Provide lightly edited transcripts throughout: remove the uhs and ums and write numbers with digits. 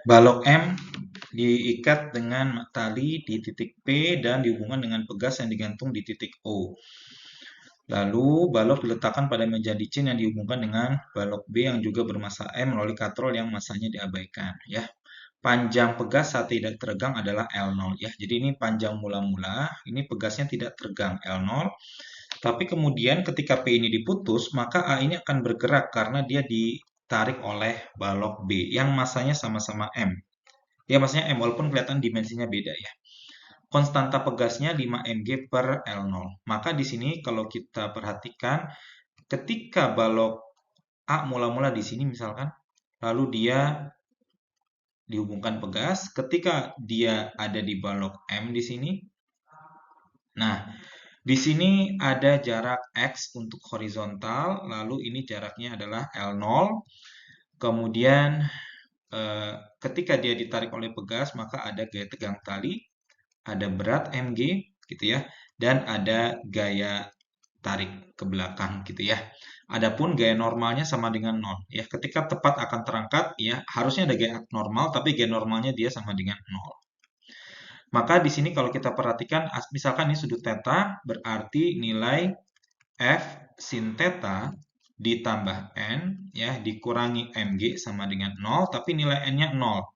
Balok M diikat dengan tali di titik P dan dihubungkan dengan pegas yang digantung di titik O. Lalu balok diletakkan pada meja licin yang dihubungkan dengan balok B yang juga bermassa M melalui katrol yang massanya diabaikan. Ya, panjang pegas saat tidak teregang adalah L0 ya. Jadi ini panjang mula-mula, ini pegasnya tidak teregang L0. Tapi kemudian ketika P ini diputus, maka A ini akan bergerak karena dia ditarik oleh balok B yang massanya sama-sama M. Ya, maksudnya M walaupun kelihatan dimensinya beda ya. Konstanta pegasnya 5 mg per L0. Maka di sini kalau kita perhatikan ketika balok A mula-mula di sini misalkan, lalu dia dihubungkan pegas, ketika dia ada di balok M di sini. Nah, di sini ada jarak X untuk horizontal, lalu ini jaraknya adalah L0. Kemudian ketika dia ditarik oleh pegas, maka ada gaya tegang tali, ada berat mg gitu ya, dan ada gaya tarik ke belakang gitu ya. Adapun gaya normalnya sama dengan 0 ya. Ketika tepat akan terangkat ya, harusnya ada gaya normal tapi gaya normalnya dia sama dengan 0. Maka di sini kalau kita perhatikan misalkan ini sudut theta berarti nilai F sin theta ditambah N ya dikurangi mg sama dengan 0 tapi nilai N-nya 0.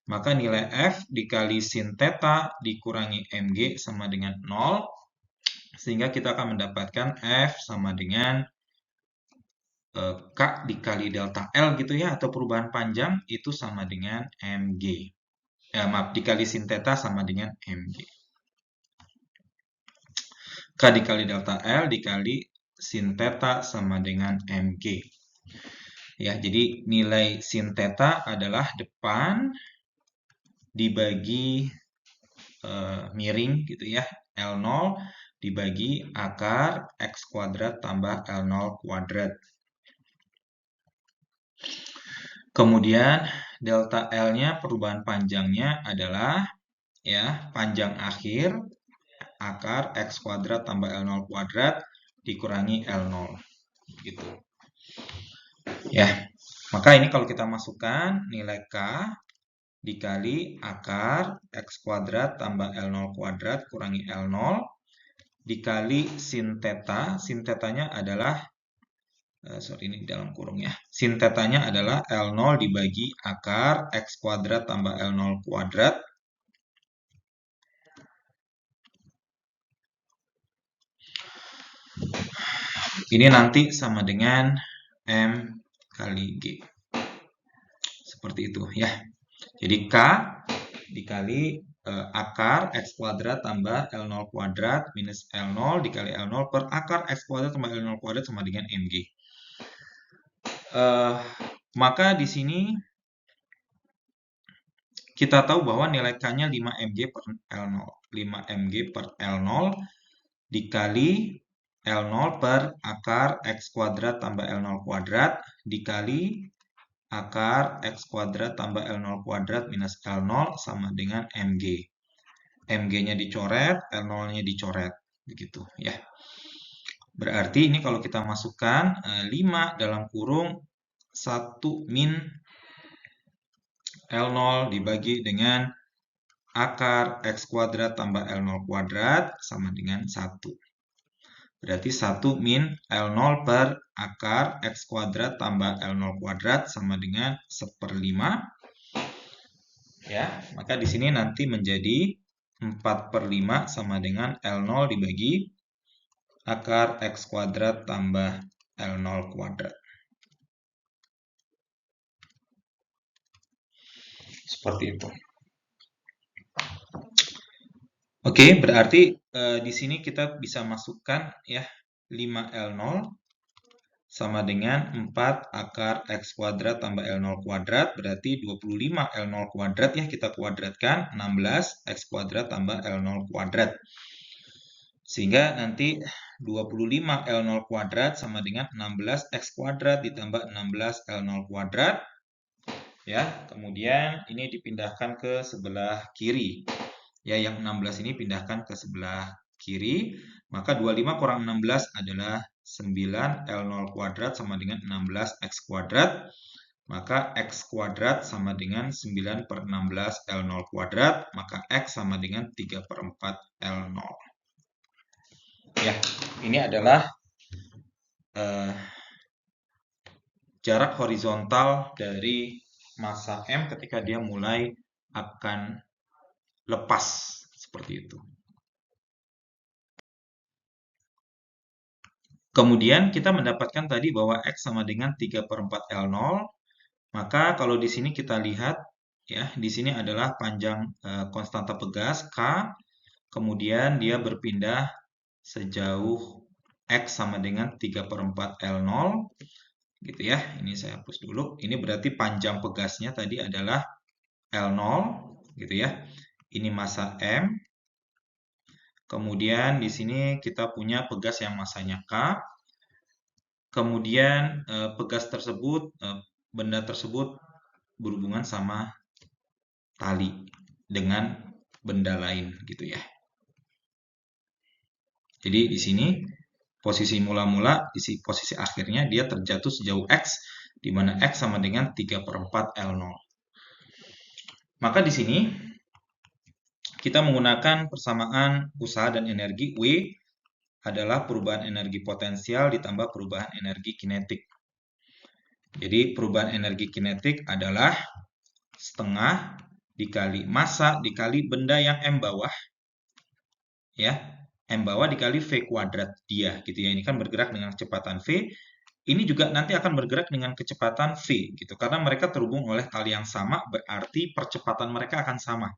Maka nilai F dikali sin theta dikurangi mg sama dengan 0 sehingga kita akan mendapatkan F sama dengan K dikali delta L gitu ya atau perubahan panjang itu sama dengan mg. Maaf, dikali sin theta sama dengan mg. K dikali delta L dikali sin theta sama dengan mg. Ya, jadi nilai sin theta adalah depan dibagi miring gitu ya, L0 dibagi akar X kuadrat tambah L0 kuadrat. Kemudian delta L-nya perubahan panjangnya adalah ya panjang akhir akar X kuadrat tambah L0 kuadrat dikurangi L0 gitu. Ya, maka ini kalau kita masukkan nilai K dikali akar X kuadrat tambah L0 kuadrat kurangi L0 dikali sin theta. Sin tetanya adalah sorry ini dalam kurung ya. Sin tetanya adalah L0 dibagi akar X kuadrat tambah L0 kuadrat. Ini nanti sama dengan M kali G. Seperti itu ya. Jadi K dikali akar X kuadrat tambah L0 kuadrat minus L0 dikali L0 per akar X kuadrat tambah L0 kuadrat sama dengan MG. Maka di sini kita tahu bahwa nilai K-nya 5 mg per L0. 5 mg per L0 dikali L0 per akar X kuadrat tambah L0 kuadrat dikali akar X kuadrat tambah L0 kuadrat minus L0 sama dengan mg. Mg-nya dicoret, L0-nya dicoret. Begitu ya. Berarti ini kalau kita masukkan 5 dalam kurung 1 min L0 dibagi dengan akar X kuadrat tambah L0 kuadrat sama dengan 1. Berarti 1 min L0 per akar X kuadrat tambah L0 kuadrat sama dengan 1/5. Ya, maka di sini nanti menjadi 4/5 sama dengan L0 dibagi akar X kuadrat tambah L0 kuadrat. Seperti itu. Oke, berarti di sini kita bisa masukkan ya 5L0 sama dengan 4 akar X kuadrat tambah L0 kuadrat berarti 25 L0 kuadrat ya kita kuadratkan 16 X kuadrat tambah L0 kuadrat. Sehingga nanti 25 L0 kuadrat sama dengan 16 X kuadrat ditambah 16 L0 kuadrat. Ya, kemudian ini dipindahkan ke sebelah kiri. Ya, yang 16 ini pindahkan ke sebelah kiri. Maka 25 kurang 16 adalah 9 L0 kuadrat sama dengan 16 X kuadrat. maka X kuadrat sama dengan 9 per 16 L0 kuadrat, maka X sama dengan 3 per 4 L0. Ya, ini adalah jarak horizontal dari massa M ketika dia mulai akan lepas, seperti itu. Kemudian kita mendapatkan tadi bahwa X sama dengan 3 per 4 L0, maka kalau di sini kita lihat, ya, di sini adalah panjang konstanta pegas K, kemudian dia berpindah sejauh X sama dengan 3 per 4 L0, gitu ya. Ini saya hapus dulu. Ini berarti panjang pegasnya tadi adalah L0, gitu ya. Ini massa M. Kemudian di sini kita punya pegas yang massanya K. Kemudian pegas tersebut, benda tersebut berhubungan sama tali dengan benda lain, gitu ya. Jadi di sini posisi mula-mula, di posisi akhirnya dia terjatuh sejauh X, di mana X sama dengan 3 per 4 L0. Maka di sini kita menggunakan persamaan usaha dan energi. W adalah perubahan energi potensial ditambah perubahan energi kinetik. Jadi perubahan energi kinetik adalah setengah dikali massa dikali benda yang M bawah, ya, M bawah dikali V kuadrat dia, gitu ya. Ini kan bergerak dengan kecepatan V. Ini juga nanti akan bergerak dengan kecepatan V, gitu. Karena mereka terhubung oleh tali yang sama, berarti percepatan mereka akan sama.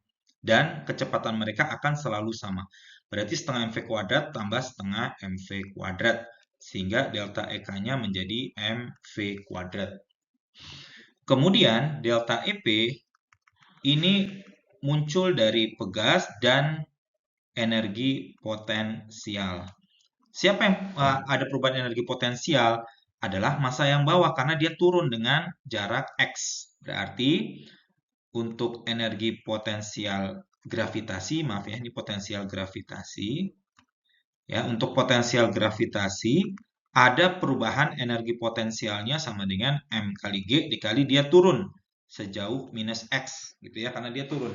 Dan kecepatan mereka akan selalu sama. Berarti setengah mv kuadrat tambah setengah mv kuadrat. Sehingga delta EK-nya menjadi mv kuadrat. Kemudian delta EP ini muncul dari pegas dan energi potensial. Siapa yang ada perubahan energi potensial? Adalah massa yang bawah karena dia turun dengan jarak X. Berarti untuk energi potensial gravitasi, maaf ya, ini potensial gravitasi. Ya, untuk potensial gravitasi ada perubahan energi potensialnya sama dengan M kali G dikali dia turun sejauh minus X, gitu ya, karena dia turun.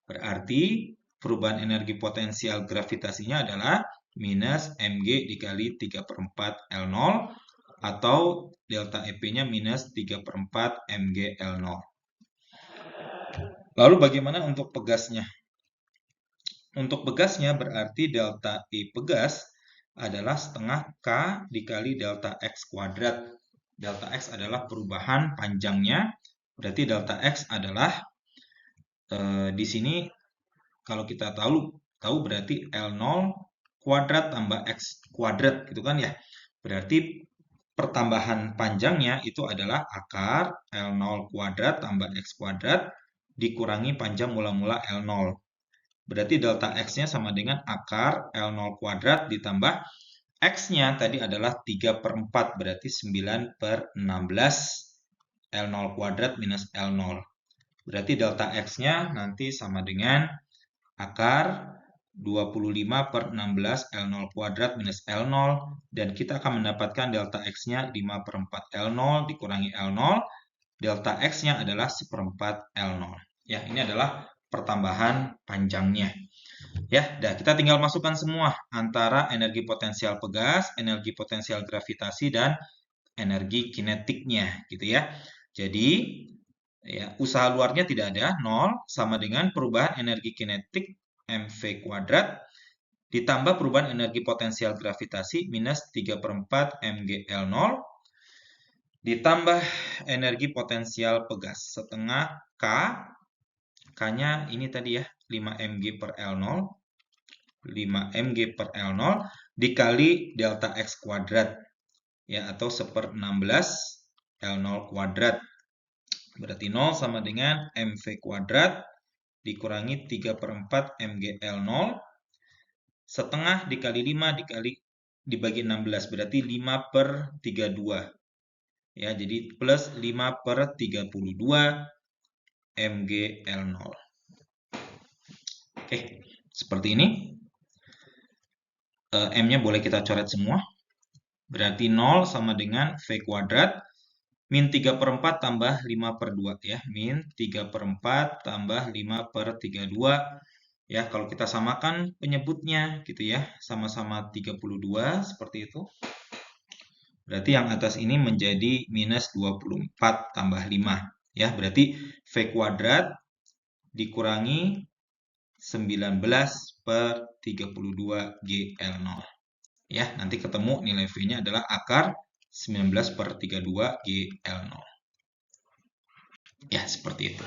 Berarti perubahan energi potensial gravitasinya adalah minus mg dikali 3 per 4 L0 atau delta EP-nya minus 3 per 4 mg L0. Lalu bagaimana untuk pegasnya? Untuk pegasnya berarti delta E pegas adalah setengah K dikali delta X kuadrat. Delta X adalah perubahan panjangnya, berarti delta X adalah di sini kalau kita tahu berarti L0 kuadrat tambah X kuadrat, gitu kan ya. Berarti pertambahan panjangnya itu adalah akar L0 kuadrat tambah X kuadrat dikurangi panjang mula-mula L0. Berarti delta X-nya sama dengan akar L0 kuadrat ditambah X-nya tadi adalah 3 per 4, berarti 9 per 16 L0 kuadrat minus L0. Berarti delta X-nya nanti sama dengan akar 25 per 16 L0 kuadrat minus L0. Dan kita akan mendapatkan delta X-nya 5 per 4 L0 dikurangi L0. Delta X-nya adalah 1/4 L0. Ya, ini adalah pertambahan panjangnya. Ya, kita tinggal masukkan semua antara energi potensial pegas, energi potensial gravitasi, dan energi kinetiknya, gitu ya. Jadi, ya, usaha luarnya tidak ada, 0, sama dengan perubahan energi kinetik mv kuadrat ditambah perubahan energi potensial gravitasi minus 3 per 4 mg L0 ditambah energi potensial pegas setengah K. K-nya ini tadi ya, 5 mg per L0. 5 mg per L0 dikali delta X kuadrat, ya, atau 1/16 L0 kuadrat. Berarti 0 sama dengan mv kuadrat dikurangi 3 per 4 mg L0. Setengah dikali 5 dibagi 16, berarti 5 per 32. Ya, jadi plus 5 per 32 mg L0. Oke, seperti ini. M-nya boleh kita coret semua. Berarti 0 sama dengan V kuadrat min 3/4 tambah 5/2 ya. Min 3/4 tambah 5/32. Ya, kalau kita samakan penyebutnya gitu ya, sama-sama 32 seperti itu. Berarti yang atas ini menjadi minus 24 tambah 5. Ya, berarti V kuadrat dikurangi 19/32 GL0. Ya, nanti ketemu nilai V-nya adalah akar 19/32 GL0. Ya, seperti itu.